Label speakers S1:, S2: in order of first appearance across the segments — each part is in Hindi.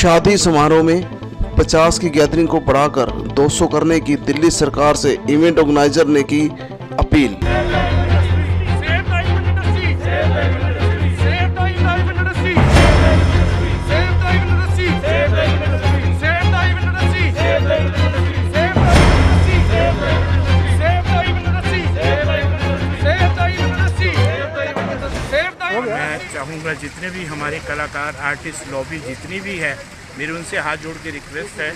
S1: शादी समारोह में 50 की गैदरिंग को बढ़ाकर 200 करने की दिल्ली सरकार से इवेंट ऑर्गेनाइजर ने की अपील।
S2: मैं चाहूँगा जितने भी हमारे कलाकार आर्टिस्ट लॉबी जितनी भी है, मेरी उनसे हाथ जोड़ के रिक्वेस्ट है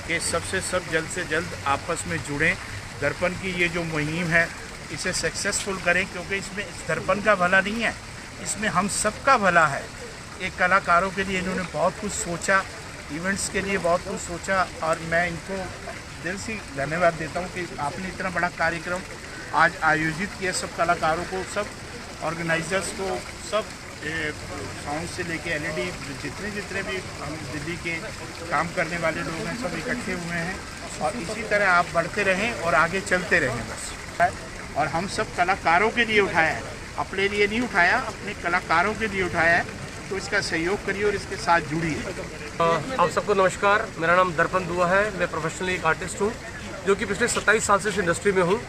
S2: कि सबसे जल्द से जल्द आपस में जुड़ें। दर्पण की ये जो मुहिम है इसे सक्सेसफुल करें, क्योंकि इसमें दर्पण का भला नहीं है, इसमें हम सबका भला है। एक कलाकारों के लिए इन्होंने बहुत कुछ सोचा, इवेंट्स के लिए बहुत कुछ सोचा, और मैं इनको दिल से धन्यवाद देता हूँ कि आपने इतना बड़ा कार्यक्रम आज आयोजित किया। सब कलाकारों को, सब ऑर्गेनाइजर्स को, सब साउंड से लेके एलईडी जितने भी हम दिल्ली के काम करने वाले लोग हैं, सब इकट्ठे हुए हैं। और इसी तरह आप बढ़ते रहें और आगे चलते रहें बस। और हम सब कलाकारों के लिए उठाया है, अपने लिए नहीं उठाया, अपने कलाकारों के लिए उठाया है। तो इसका सहयोग करिए और इसके साथ जुड़िए।
S3: आप सबको नमस्कार। मेरा नाम दर्पण दुआ है। मैं प्रोफेशनली एक आर्टिस्ट हूँ जो कि पिछले 27 साल से इस इंडस्ट्री में हूँ।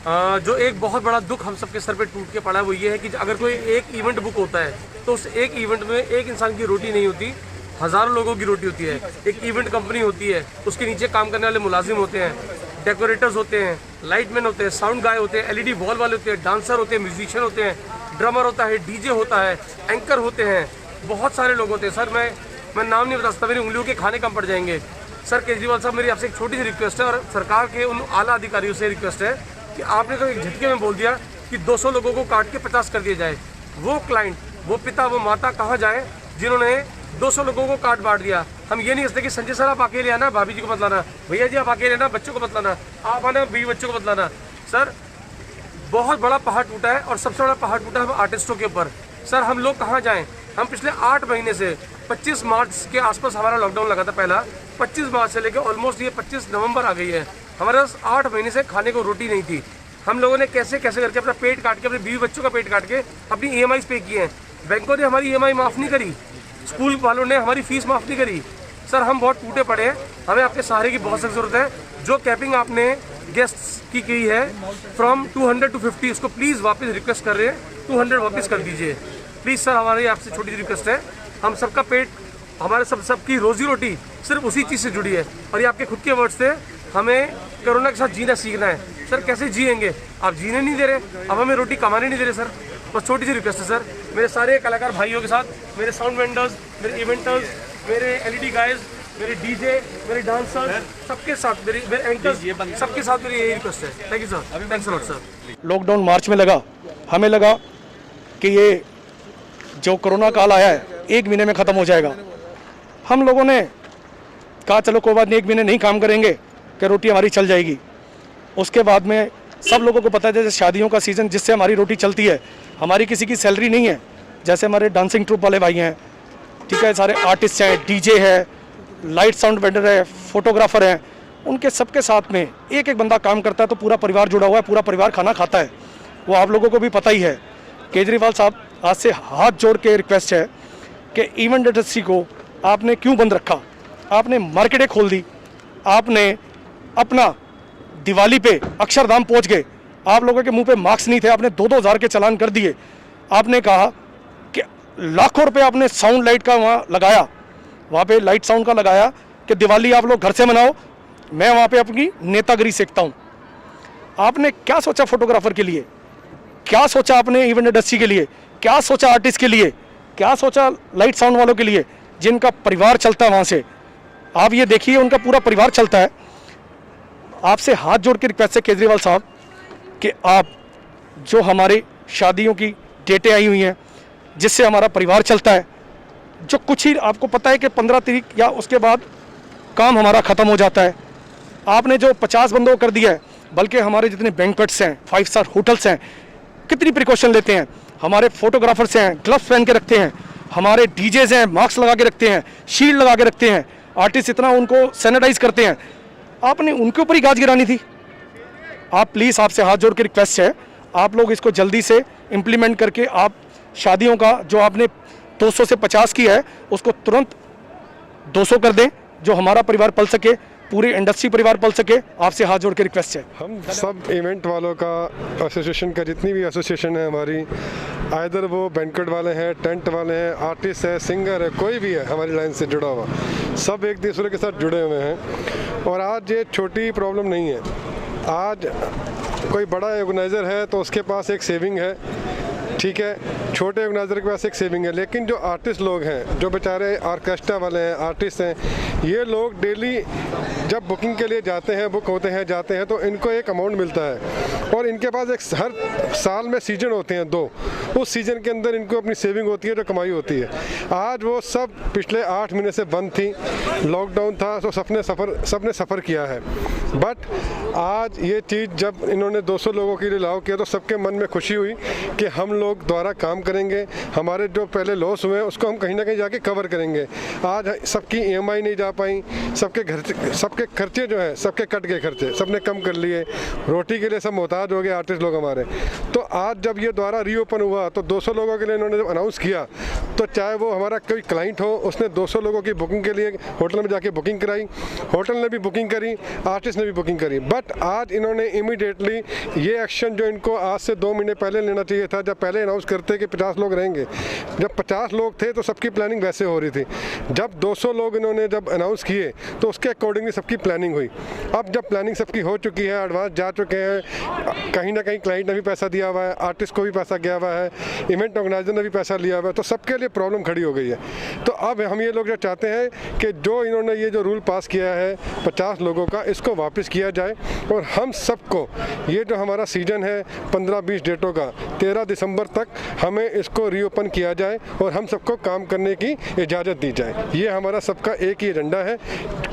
S3: जो एक बहुत बड़ा दुख हम सबके सर पे टूट के पड़ा है वो ये है कि अगर कोई एक इवेंट बुक होता है तो उस एक इवेंट में एक इंसान की रोटी नहीं होती, हज़ारों लोगों की रोटी होती है। एक इवेंट कंपनी होती है, उसके नीचे काम करने वाले मुलाजिम होते हैं, डेकोरेटर्स होते हैं, लाइटमैन होते हैं, साउंड गाय होते हैं, एलईडी वॉल वाले होते हैं, डांसर होते हैं, म्यूजिशियन होते हैं, ड्रमर होता है, डीजे होता है, एंकर होते हैं, बहुत सारे लोग होते हैं। सर मैं नाम नहीं बता सकता, मेरी उंगलियों के खाने कम पड़ जाएंगे। सर केजरीवाल साहब, मेरी आपसे एक छोटी सी रिक्वेस्ट है और सरकार के उन आला अधिकारियों से रिक्वेस्ट है कि आपने तो एक झटके में बोल दिया कि 200 लोगों को काट के 50 कर दिया जाए। वो क्लाइंट, वो पिता, वो माता कहाँ जाए जिन्होंने 200 लोगों को काट बांट दिया। हम ये नहीं कहते कि संजय सर आप अकेले आना, भाभी जी को मत लाना, भैया जी आप अकेले आना, बच्चों को मत लाना, आप आना, बीवी बच्चों को मत लाना। सर बहुत बड़ा पहाड़ टूटा है और सबसे बड़ा पहाड़ टूटा है हम आर्टिस्टों के ऊपर। सर हम लोग कहाँ जाएँ? हम पिछले 8 महीने से 25 मार्च के आसपास हमारा लॉकडाउन लगा था पहला। 25 मार्च से लेकर ऑलमोस्ट ये 25 नवंबर आ गई है, हमारे पास 8 महीने से खाने को रोटी नहीं थी। हम लोगों ने कैसे कैसे करके अपना पेट काट के, अपने बीवी बच्चों का पेट काट के अपनी EMIs पे किए हैं। बैंकों ने हमारी EMI माफ़ नहीं करी, स्कूल वालों ने हमारी फीस माफ़ नहीं करी। सर हम बहुत टूटे पड़े हैं, हमें आपके सहारे की बहुत सख्त ज़रूरत है। जो कैपिंग आपने गेस्ट्स की गई है फ्रॉम 200 to 50, उसको प्लीज़ वापस रिक्वेस्ट कर रहे हैं, 200 वापस कर दीजिए प्लीज़। सर हमारी आपसे छोटी सी रिक्वेस्ट है, हम सबका पेट, हमारे सबकी रोजी रोटी सिर्फ उसी चीज़ से जुड़ी है। और ये आपके खुद के वर्ड्स थे, हमें कोरोना के साथ जीना सीखना है। सर कैसे जिएंगे? आप जीने नहीं दे रहे, अब हमें रोटी कमाने नहीं दे रहे। सर बस छोटी सी रिक्वेस्ट है सर, मेरे सारे कलाकार भाइयों के साथ, मेरे साउंड वेंडर्स, मेरे इवेंटर्स, मेरे एलईडी गाइज, मेरे डीजे, मेरे डांसर, सबके साथ, मेरे एंकर्स, सबके साथ मेरी यही रिक्वेस्ट है। Thank you sir, thanks a lot sir.
S4: Lockdown March में लगा, हमें लगा कि ये जो कोरोना काल आया है 1 महीने में ख़त्म हो जाएगा। हम लोगों ने कहा चलो कोई बात नहीं, 1 महीने नहीं काम करेंगे कि रोटी हमारी चल जाएगी। उसके बाद में सब लोगों को पता है जैसे शादियों का सीज़न जिससे हमारी रोटी चलती है, हमारी किसी की सैलरी नहीं है। जैसे हमारे डांसिंग ट्रूप वाले भाई हैं, ठीक है, सारे आर्टिस्ट हैं, डीजे है, लाइट साउंड वेंडर है, फोटोग्राफर हैं, उनके सबके साथ में एक एक बंदा काम करता है तो पूरा परिवार जुड़ा हुआ है, पूरा परिवार खाना खाता है। वो आप लोगों को भी पता ही है। केजरीवाल साहब आज से हाथ जोड़ के रिक्वेस्ट है कि इवेंट इंडस्ट्री को आपने क्यों बंद रखा? आपने मार्केटें खोल दी, आपने अपना दिवाली पे अक्षरधाम पहुंच गए, आप लोगों के मुंह पे मार्क्स नहीं थे, आपने 2-2 हज़ार के चालान कर दिए। आपने कहा कि लाखों रुपए आपने साउंड लाइट का वहाँ लगाया, वहाँ पे लाइट साउंड का लगाया कि दिवाली आप लोग घर से मनाओ, मैं वहाँ पे अपनी नेतागिरी सीखता हूँ। आपने क्या सोचा फोटोग्राफर के लिए? क्या सोचा आपने इवेंट इंडस्ट्री के लिए? क्या सोचा आर्टिस्ट के लिए? क्या सोचा लाइट साउंड वालों के लिए जिनका परिवार चलता है वहाँ से? आप ये देखिए उनका पूरा परिवार चलता है। आपसे हाथ जोड़ के रिक्वेस्ट है केजरीवाल साहब कि आप जो हमारे शादियों की डेटें आई हुई हैं जिससे हमारा परिवार चलता है, जो कुछ ही आपको पता है कि 15 तारीख या उसके बाद काम हमारा ख़त्म हो जाता है, आपने जो 50 बंदों को कर दिया है, बल्कि हमारे जितने बैंक्वेट्स हैं, 5 स्टार होटल्स हैं, कितनी प्रिकॉशन लेते हैं, हमारे फोटोग्राफर्स हैं ग्लव्स पहन के रखते हैं, हमारे डीजेज हैं मास्क लगा के रखते हैं, शील्ड लगा के रखते हैं, आर्टिस्ट इतना उनको सैनिटाइज करते हैं, आपने उनके ऊपर ही गाज गिरानी थी। आप प्लीज़, आपसे हाथ जोड़ के रिक्वेस्ट है, आप लोग इसको जल्दी से इम्प्लीमेंट करके आप शादियों का जो आपने 200 से 50 की है उसको तुरंत 200 कर दें, जो हमारा परिवार पल सके, पूरी इंडस्ट्री परिवार पल सके। आपसे हाथ जोड़ के रिक्वेस्ट है।
S5: हम सब इवेंट वालों का एसोसिएशन का, जितनी भी एसोसिएशन है हमारी, आइदर वो बैंक्वेट वाले हैं, टेंट वाले हैं, आर्टिस्ट है, सिंगर है, कोई भी है हमारी लाइन से जुड़ा हुआ, सब एक दूसरे के साथ जुड़े हुए हैं। और आज ये छोटी प्रॉब्लम नहीं है। आज कोई बड़ा ऑर्गेनाइज़र है तो उसके पास एक सेविंग है, ठीक है, छोटे ऑर्गेनाइज़र के पास एक सेविंग है, लेकिन जो आर्टिस्ट लोग हैं, जो बेचारे ऑर्केस्ट्रा वाले हैं, आर्टिस्ट हैं, ये लोग डेली जब बुकिंग के लिए जाते हैं, बुक होते हैं, जाते हैं, तो इनको एक अमाउंट मिलता है और इनके पास एक हर साल में सीजन होते हैं 2, उस सीज़न के अंदर इनको अपनी सेविंग होती है, जो कमाई होती है। आज वो सब पिछले 8 महीने से बंद थी, लॉकडाउन था, तो सबने सफ़र किया है। बट आज ये चीज़ जब इन्होंने 200 लोगों के लिए अलाउ किया तो सबके मन में खुशी हुई कि हम लोग दोबारा काम करेंगे, हमारे जो पहले लॉस हुए उसको हम कहीं ना कहीं जाके कवर करेंगे। आज सबकी EMI नहीं जा पाई, सबके खर्चे जो है, सबके कट गए खर्चे, सबने कम कर लिए, रोटी के लिए सब मोहताज हो गए आर्टिस्ट लोग हमारे। तो आज जब ये दोबारा रीओपन हुआ तो 200 लोगों के लिए इन्होंने जब अनाउंस किया, तो चाहे वो हमारा कोई क्लाइंट हो, उसने 200 लोगों की बुकिंग के लिए होटल में जाके बुकिंग कराई, होटल ने भी बुकिंग करी, आर्टिस्ट ने भी बुकिंग करी। बट आज इन्होंने इमीडिएटली ये एक्शन जो इनको आज से 2 महीने पहले लेना चाहिए था, जब पहले अनाउंस करते कि 50 लोग रहेंगे, जब 50 लोग थे तो सबकी प्लानिंग वैसे हो रही थी। जब 200 लोग इन्होंने जब अनाउंस किए तो उसके अकॉर्डिंगली सबकी प्लानिंग हुई। अब जब प्लानिंग सबकी हो चुकी है, एडवांस जा चुके हैं, कहीं ना कहीं क्लाइंट ने भी पैसा दिया हुआ है, आर्टिस्ट को भी पैसा गया हुआ है, इवेंट ऑर्गेनाइजर ने भी पैसा लिया हुआ है, तो सबके लिए प्रॉब्लम खड़ी हो गई है। तो अब हम ये लोग जो चाहते हैं कि जो इन्होंने ये जो रूल पास किया है 50 लोगों का, इसको वापस किया जाए और हम सबको ये जो हमारा सीजन है 15-20 डेटों का 13 दिसंबर तक हमें इसको रीओपन किया जाए और हम सबको काम करने की इजाज़त दी जाए। ये हमारा सबका एक ही एजेंडा है,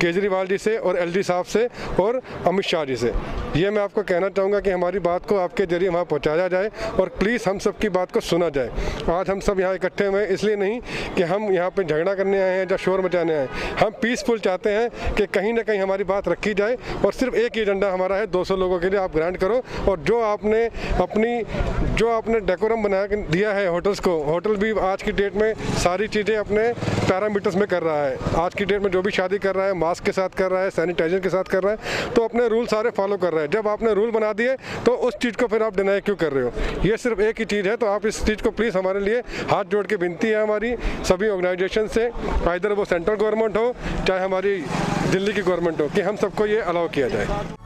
S5: केजरीवाल जी से और LD साहब से और अमित शाह जी से। ये मैं आपको कहना चाहूँगा कि हमारी बात को आपके जरिए वहाँ पहुँचाया जाए और प्लीज़ हम सबकी बात को सुना जाए। आज हम सब यहाँ इकट्ठे हुए हैं इसलिए नहीं कि हम यहाँ पे झगड़ा करने आए हैं या शोर मचाने आए हैं, हम पीसफुल चाहते हैं कि कहीं ना कहीं हमारी बात रखी जाए और सिर्फ एक ही एजेंडा हमारा है, 200 लोगों के लिए आप ग्रांट करो। और जो आपने डेकोरम बना दिया है होटल्स को, होटल भी आज की डेट में सारी चीज़ें अपने पैरामीटर्स में कर रहा है। आज की डेट में जो भी शादी कर रहा है मास्क के साथ कर रहा है, सैनिटाइजर के साथ कर रहा है, तो अपने रूल सारे फॉलो कर रहा है। जब आपने रूल बना दिए तो उस चीज़ को फिर आप डिनाई क्यों कर रहे हो? ये सिर्फ एक ही चीज़ है, तो आप इस चीज़ को प्लीज़ हमारे लिए हाथ जोड़ के विनती है हमारी सभी ऑर्गेनाइजेशन से, आइदर वो सेंट्रल गवर्नमेंट हो चाहे हमारी दिल्ली की गवर्नमेंट हो, कि हम सबको ये अलाउ किया जाए।